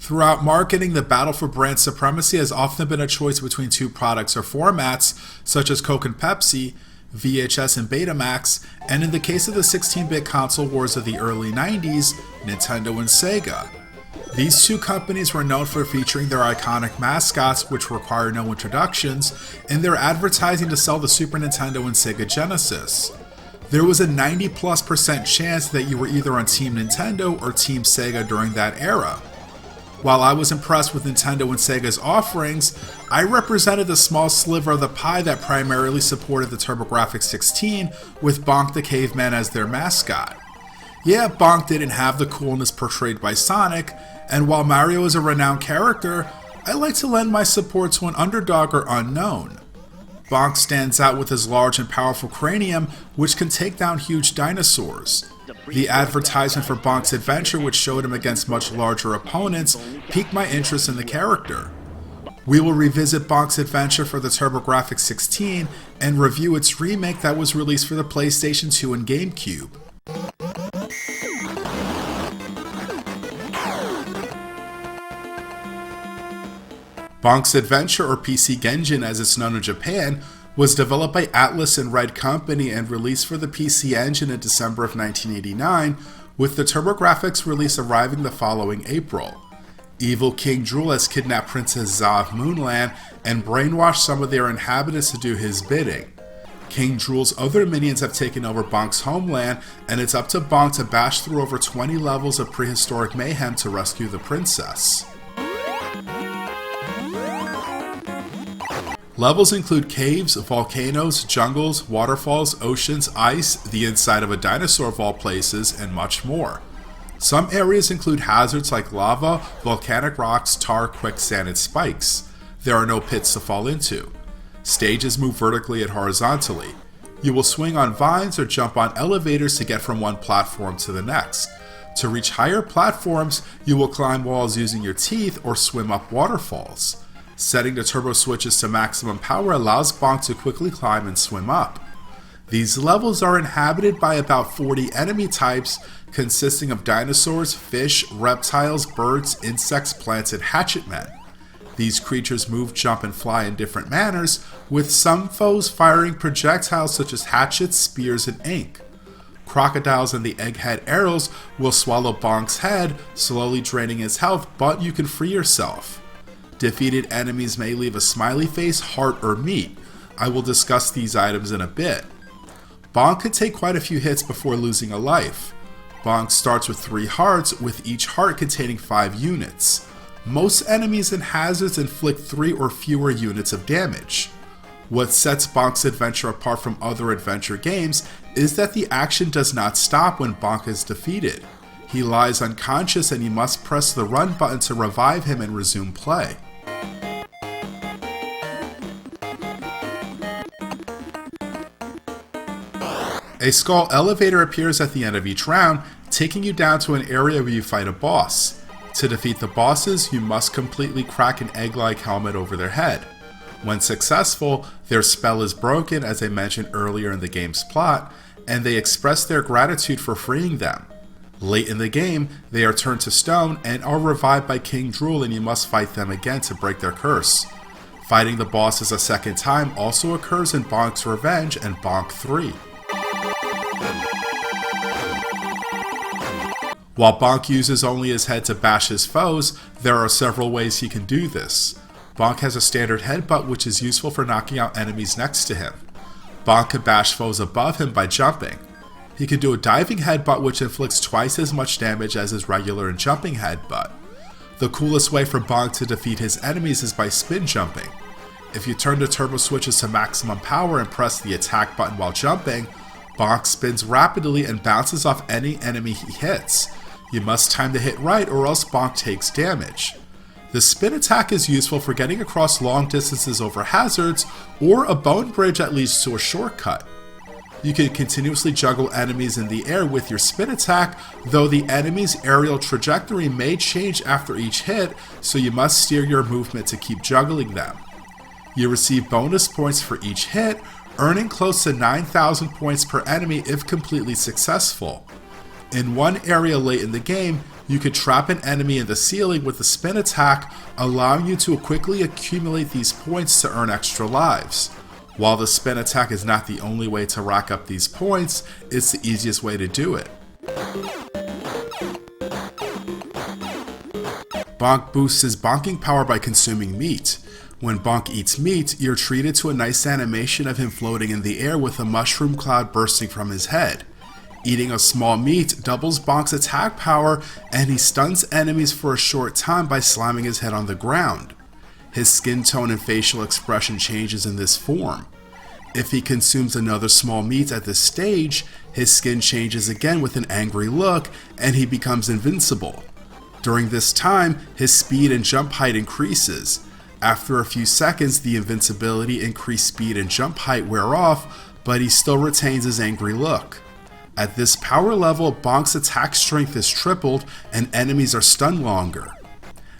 Throughout marketing, the battle for brand supremacy has often been a choice between two products or formats, such as Coke and Pepsi, VHS and Betamax, and in the case of the 16-bit console wars of the early 90s, Nintendo and Sega. These two companies were known for featuring their iconic mascots, which require no introductions, in their advertising to sell the Super Nintendo and Sega Genesis. There was a 90+% chance that you were either on Team Nintendo or Team Sega during that era. While I was impressed with Nintendo and Sega's offerings, I represented the small sliver of the pie that primarily supported the TurboGrafx-16 with Bonk the Caveman as their mascot. Yeah, Bonk didn't have the coolness portrayed by Sonic, and while Mario is a renowned character, I like to lend my support to an underdog or unknown. Bonk stands out with his large and powerful cranium, which can take down huge dinosaurs. The advertisement for Bonk's adventure, which showed him against much larger opponents, piqued my interest in the character. We will revisit Bonk's adventure for the TurboGrafx-16 and review its remake that was released for the PlayStation 2 and Game Cube. Bonk's Adventure, or PC Genjin as it's known in Japan, was developed by Atlas and Red Company and released for the PC Engine in December of 1989, with the TurboGrafx release arriving the following April. Evil King Drool has kidnapped Princess Za of Moonland and brainwashed some of their inhabitants to do his bidding. King Drool's other minions have taken over Bonk's homeland, and it's up to Bonk to bash through over 20 levels of prehistoric mayhem to rescue the princess. Levels include caves, volcanoes, jungles, waterfalls, oceans, ice, the inside of a dinosaur of all places, and much more. Some areas include hazards like lava, volcanic rocks, tar, quicksand, and spikes. There are no pits to fall into. Stages move vertically and horizontally. You will swing on vines or jump on elevators to get from one platform to the next. To reach higher platforms, you will climb walls using your teeth or swim up waterfalls. Setting the turbo switches to maximum power allows Bonk to quickly climb and swim up. These levels are inhabited by about 40 enemy types, consisting of dinosaurs, fish, reptiles, birds, insects, plants, and hatchetmen. These creatures move, jump, and fly in different manners, with some foes firing projectiles such as hatchets, spears, and ink. Crocodiles and the egghead arrows will swallow Bonk's head, slowly draining his health, but you can free yourself. Defeated enemies may leave a smiley face, heart, or meat. I will discuss these items in a bit. Bonk could take quite a few hits before losing a life. Bonk starts with 3 hearts, with each heart containing 5 units. Most enemies and hazards inflict 3 or fewer units of damage. What sets Bonk's Adventure apart from other adventure games is that the action does not stop when Bonk is defeated. He lies unconscious and you must press the run button to revive him and resume play. A skull elevator appears at the end of each round, taking you down to an area where you fight a boss. To defeat the bosses, you must completely crack an egg-like helmet over their head. When successful, their spell is broken, as I mentioned earlier in the game's plot, and they express their gratitude for freeing them. Late in the game, they are turned to stone and are revived by King Drool, and you must fight them again to break their curse. Fighting the bosses a second time also occurs in Bonk's Revenge and Bonk 3. While Bonk uses only his head to bash his foes, there are several ways he can do this. Bonk has a standard headbutt which is useful for knocking out enemies next to him. Bonk can bash foes above him by jumping. He can do a diving headbutt which inflicts twice as much damage as his regular and jumping headbutt. The coolest way for Bonk to defeat his enemies is by spin jumping. If you turn the turbo switches to maximum power and press the attack button while jumping, Bonk spins rapidly and bounces off any enemy he hits. You must time the hit right or else Bonk takes damage. The spin attack is useful for getting across long distances over hazards or a bone bridge that leads to a shortcut. You can continuously juggle enemies in the air with your spin attack, though the enemy's aerial trajectory may change after each hit, so you must steer your movement to keep juggling them. You receive bonus points for each hit, earning close to 9,000 points per enemy if completely successful. In one area late in the game, you could trap an enemy in the ceiling with a spin attack, allowing you to quickly accumulate these points to earn extra lives. While the spin attack is not the only way to rack up these points, it's the easiest way to do it. Bonk boosts his bonking power by consuming meat. When Bonk eats meat, you're treated to a nice animation of him floating in the air with a mushroom cloud bursting from his head. Eating a small meat doubles Bonk's attack power, and he stuns enemies for a short time by slamming his head on the ground. His skin tone and facial expression changes in this form. If he consumes another small meat at this stage, his skin changes again with an angry look, and he becomes invincible. During this time, his speed and jump height increases. After a few seconds, the invincibility, increased speed, and jump height wear off, but he still retains his angry look. At this power level, Bonk's attack strength is tripled, and enemies are stunned longer.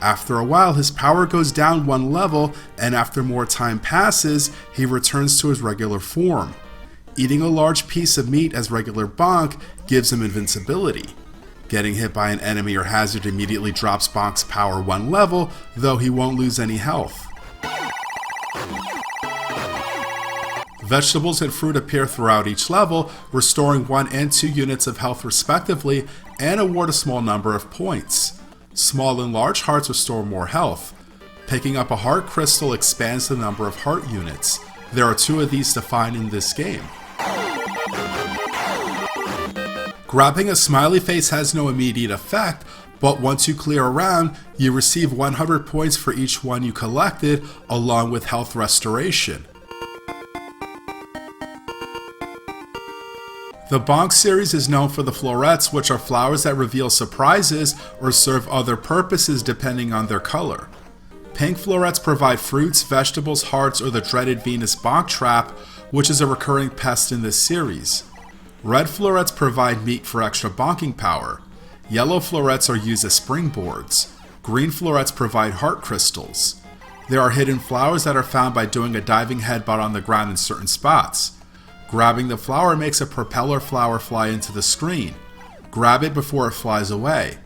After a while, his power goes down one level, and after more time passes, he returns to his regular form. Eating a large piece of meat as regular Bonk gives him invincibility. Getting hit by an enemy or hazard immediately drops Bonk's power one level, though he won't lose any health. Vegetables and fruit appear throughout each level, restoring 1 and 2 units of health respectively, and award a small number of points. Small and large hearts restore more health. Picking up a heart crystal expands the number of heart units. There are 2 of these to find in this game. Grabbing a smiley face has no immediate effect, but once you clear a round, you receive 100 points for each one you collected, along with health restoration. The Bonk series is known for the florets, which are flowers that reveal surprises or serve other purposes depending on their color. Pink florets provide fruits, vegetables, hearts, or the dreaded Venus Bonk trap, which is a recurring pest in this series. Red florets provide meat for extra bonking power. Yellow florets are used as springboards. Green florets provide heart crystals. There are hidden flowers that are found by doing a diving headbutt on the ground in certain spots. Grabbing the flower makes a propeller flower fly into the screen. Grab it before it flies away.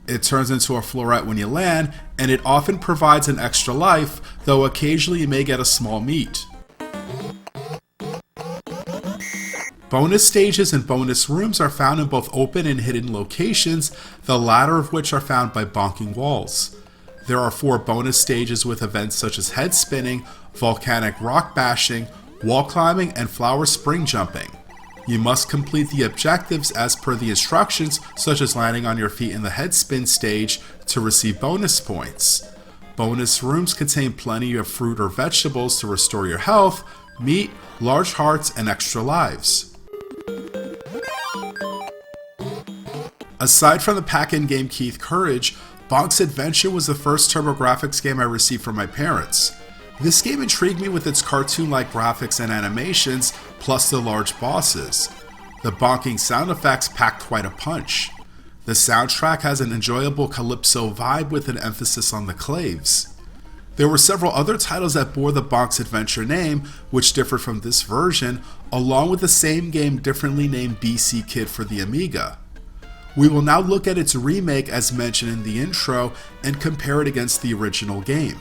It turns into a floret when you land, and it often provides an extra life, though occasionally you may get a small meat. Bonus stages and bonus rooms are found in both open and hidden locations, the latter of which are found by bonking walls. There are 4 bonus stages with events such as head spinning, volcanic rock bashing, wall climbing, and flower spring jumping. You must complete the objectives as per the instructions, such as landing on your feet in the head spin stage to receive bonus points. Bonus rooms contain plenty of fruit or vegetables to restore your health, meat, large hearts, and extra lives. Aside from the pack-in game Keith Courage, Bonk's Adventure was the first TurboGrafx game I received from my parents. This game intrigued me with its cartoon-like graphics and animations, plus the large bosses. The bonking sound effects packed quite a punch. The soundtrack has an enjoyable calypso vibe with an emphasis on the claves. There were several other titles that bore the Bonk's Adventure name, which differed from this version, along with the same game differently named BC Kid for the Amiga. We will now look at its remake as mentioned in the intro and compare it against the original game.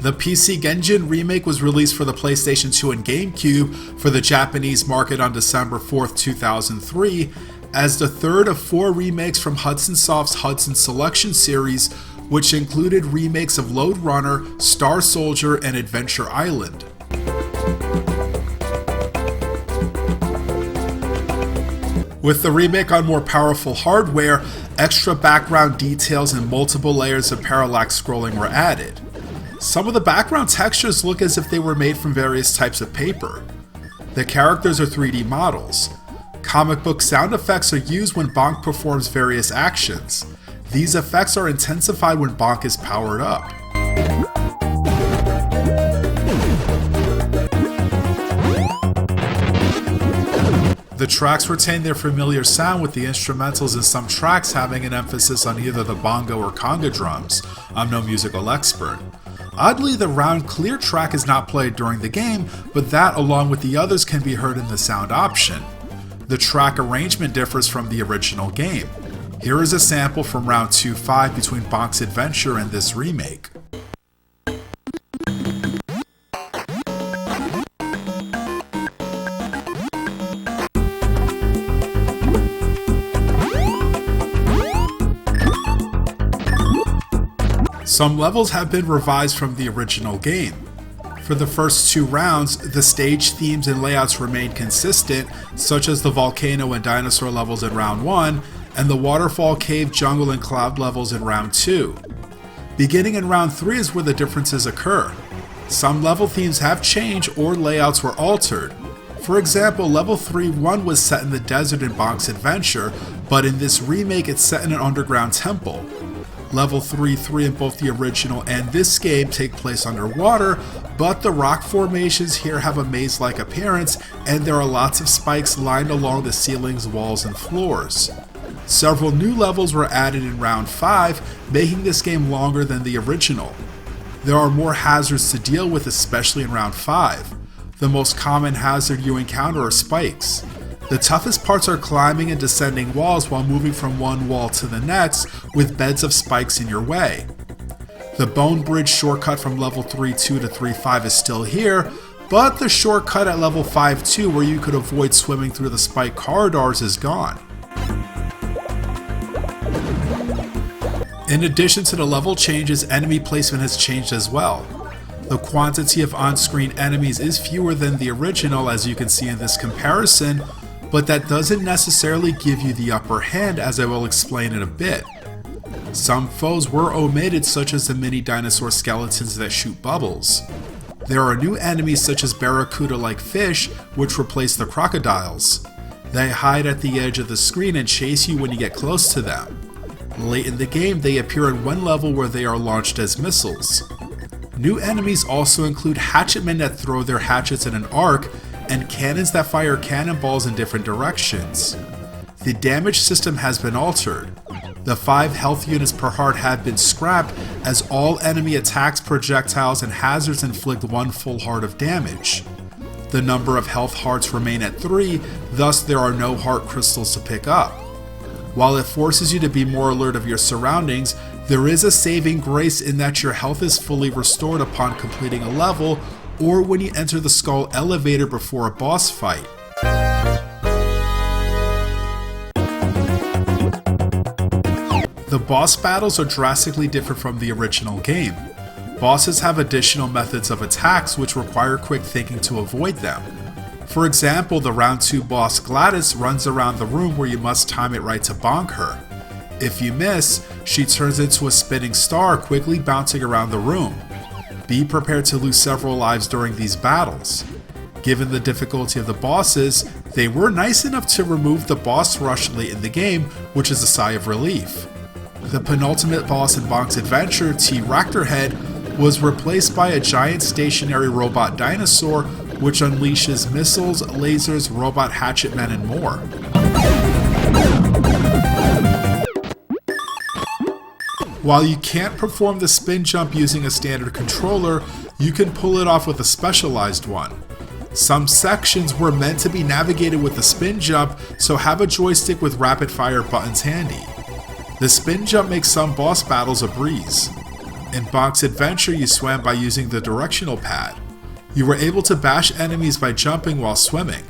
The PC Genjin remake was released for the PlayStation 2 and Game Cube for the Japanese market on December 4th, 2003, as the third of 4 remakes from Hudson Soft's Hudson Selection series, which included remakes of Lode Runner, Star Soldier, and Adventure Island. With the remake on more powerful hardware, extra background details and multiple layers of parallax scrolling were added. Some of the background textures look as if they were made from various types of paper. The characters are 3D models. Comic book sound effects are used when Bonk performs various actions. These effects are intensified when Bonk is powered up. The tracks retain their familiar sound, with the instrumentals in some tracks having an emphasis on either the bongo or conga drums. I'm no musical expert. Oddly, the round clear track is not played during the game, but that along with the others can be heard in the sound option. The track arrangement differs from the original game. Here is a sample from round 2-5 between Bonk's adventure and this remake. Some levels have been revised from the original game. For the first 2 rounds, the stage themes and layouts remained consistent, such as the volcano and dinosaur levels in round 1, and the waterfall, cave, jungle, and cloud levels in round 2. Beginning in round 3 is where the differences occur. Some level themes have changed or layouts were altered. For example, level 3-1 was set in the desert in Bonk's adventure, but in this remake it's set in an underground temple. Level 3-3 in both the original and this game take place underwater, but the rock formations here have a maze-like appearance, and there are lots of spikes lined along the ceilings, walls, and floors. Several new levels were added in round 5, making this game longer than the original. There are more hazards to deal with, especially in round 5. The most common hazard you encounter are spikes. The toughest parts are climbing and descending walls while moving from one wall to the next with beds of spikes in your way. The Bone Bridge shortcut from level 3-2 to 3-5 is still here, but the shortcut at level 5-2 where you could avoid swimming through the spike corridors is gone. In addition to the level changes, enemy placement has changed as well. The quantity of on-screen enemies is fewer than the original, as you can see in this comparison, but that doesn't necessarily give you the upper hand, as I will explain in a bit. Some foes were omitted, such as the mini dinosaur skeletons that shoot bubbles. There are new enemies such as barracuda-like fish, which replace the crocodiles. They hide at the edge of the screen and chase you when you get close to them. Late in the game, they appear in one level where they are launched as missiles. New enemies also include hatchetmen that throw their hatchets in an arc, and cannons that fire cannonballs in different directions. The damage system has been altered. The 5 health units per heart have been scrapped, as all enemy attacks, projectiles, and hazards inflict 1 full heart of damage. The number of health hearts remain at 3, thus there are no heart crystals to pick up. While it forces you to be more alert of your surroundings, there is a saving grace in that your health is fully restored upon completing a level, or when you enter the skull elevator before a boss fight. The boss battles are drastically different from the original game. Bosses have additional methods of attacks which require quick thinking to avoid them. For example, the round 2 boss Gladys runs around the room where you must time it right to bonk her. If you miss, she turns into a spinning star, quickly bouncing around the room. Be prepared to lose several lives during these battles. Given the difficulty of the bosses, they were nice enough to remove the boss rush late in the game, which is a sigh of relief. The penultimate boss in Bonk's adventure, T-Raptorhead, was replaced by a giant stationary robot dinosaur which unleashes missiles, lasers, robot hatchetmen, and more. While you can't perform the spin jump using a standard controller, you can pull it off with a specialized one. Some sections were meant to be navigated with the spin jump, so have a joystick with rapid fire buttons handy. The spin jump makes some boss battles a breeze. In Bonk's adventure, you swam by using the directional pad. You were able to bash enemies by jumping while swimming.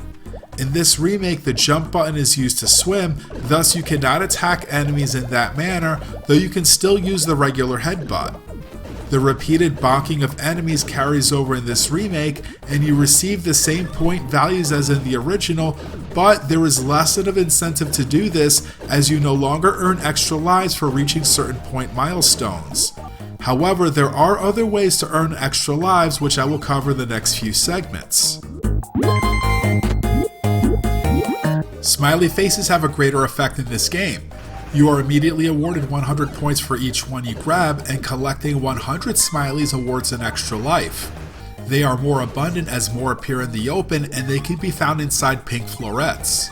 In this remake, the jump button is used to swim, thus you cannot attack enemies in that manner, though you can still use the regular headbutt. The repeated bonking of enemies carries over in this remake, and you receive the same point values as in the original, but there is less of an incentive to do this, as you no longer earn extra lives for reaching certain point milestones. However, there are other ways to earn extra lives, which I will cover in the next few segments. Smiley faces have a greater effect in this game. You are immediately awarded 100 points for each one you grab, and collecting 100 smileys awards an extra life. They are more abundant as more appear in the open, and they can be found inside pink florets.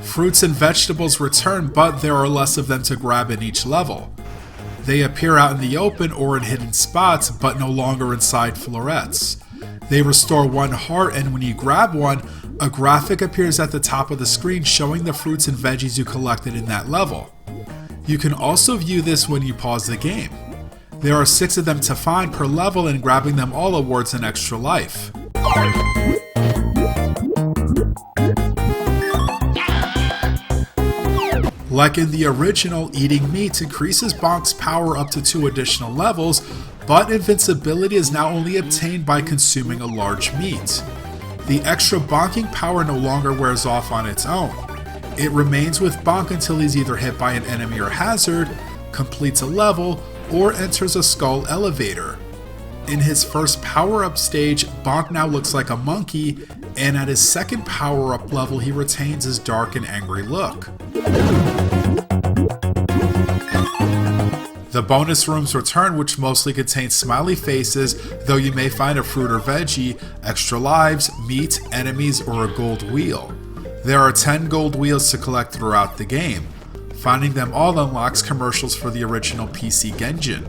Fruits and vegetables return, but there are less of them to grab in each level. They appear out in the open or in hidden spots, but no longer inside florets. They restore 1 heart, and when you grab one, a graphic appears at the top of the screen showing the fruits and veggies you collected in that level. You can also view this when you pause the game. There are 6 of them to find per level, and grabbing them all awards an extra life. Like in the original, eating meats increases Bonk's power up to 2 additional levels, but invincibility is now only obtained by consuming a large meat. The extra bonking power no longer wears off on its own. It remains with Bonk until he's either hit by an enemy or hazard, completes a level, or enters a skull elevator. In his first power-up stage, Bonk now looks like a monkey, and at his second power-up level he retains his dark and angry look. The bonus rooms return, which mostly contain smiley faces, though you may find a fruit or veggie, extra lives, meat, enemies, or a gold wheel. There are 10 gold wheels to collect throughout the game. Finding them all unlocks commercials for the original PC Genjin.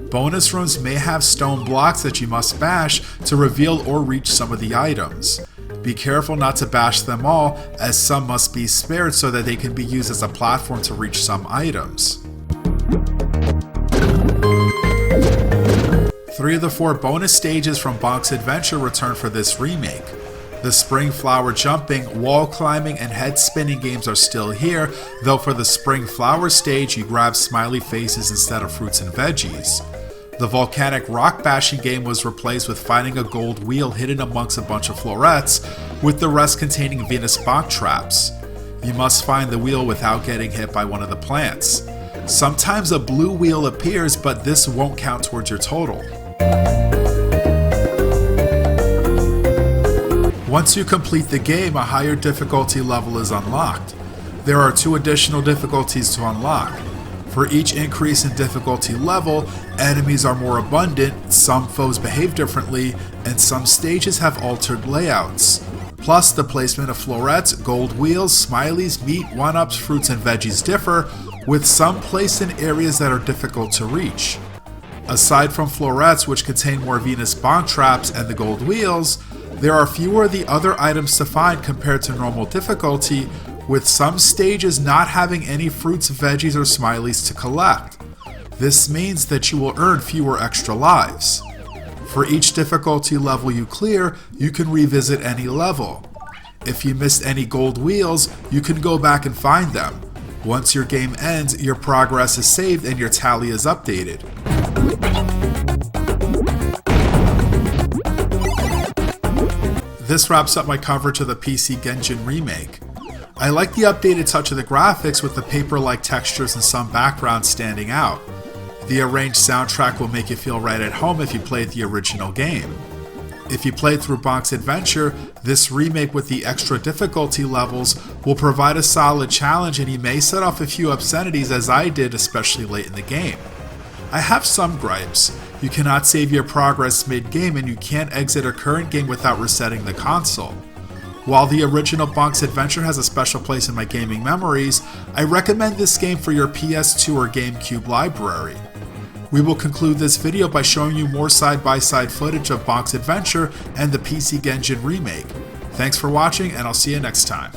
Bonus rooms may have stone blocks that you must bash to reveal or reach some of the items. Be careful not to bash them all, as some must be spared so that they can be used as a platform to reach some items. 3 of the 4 bonus stages from Bonk's adventure return for this remake. The spring flower jumping, wall climbing, and head spinning games are still here, though for the spring flower stage you grab smiley faces instead of fruits and veggies. The volcanic rock bashing game was replaced with finding a gold wheel hidden amongst a bunch of florets, with the rest containing Venus Bonk traps. You must find the wheel without getting hit by one of the plants. Sometimes a blue wheel appears, but this won't count towards your total. Once you complete the game, a higher difficulty level is unlocked. There are 2 additional difficulties to unlock. For each increase in difficulty level, enemies are more abundant, some foes behave differently, and some stages have altered layouts. Plus, the placement of florets, gold wheels, smileys, meat, 1-ups, fruits, and veggies differ, with some placed in areas that are difficult to reach. Aside from florets, which contain more Venus Bonk traps, and the gold wheels, there are fewer of the other items to find compared to normal difficulty, with some stages not having any fruits, veggies, or smileys to collect. This means that you will earn fewer extra lives. For each difficulty level you clear, you can revisit any level. If you missed any gold wheels, you can go back and find them. Once your game ends, your progress is saved and your tally is updated. This wraps up my coverage of the PC Genjin remake. I like the updated touch of the graphics with the paper-like textures and some backgrounds standing out. The arranged soundtrack will make you feel right at home if you played the original game. If you played through Bonk's adventure, this remake with the extra difficulty levels will provide a solid challenge, and you may set off a few obscenities as I did, especially late in the game. I have some gripes. You cannot save your progress mid-game, and you can't exit a current game without resetting the console. While the original Bonk's adventure has a special place in my gaming memories, I recommend this game for your PS2 or Game Cube library. We will conclude this video by showing you more side-by-side footage of Bonk's adventure and the PC Genjin remake. Thanks for watching, and I'll see you next time.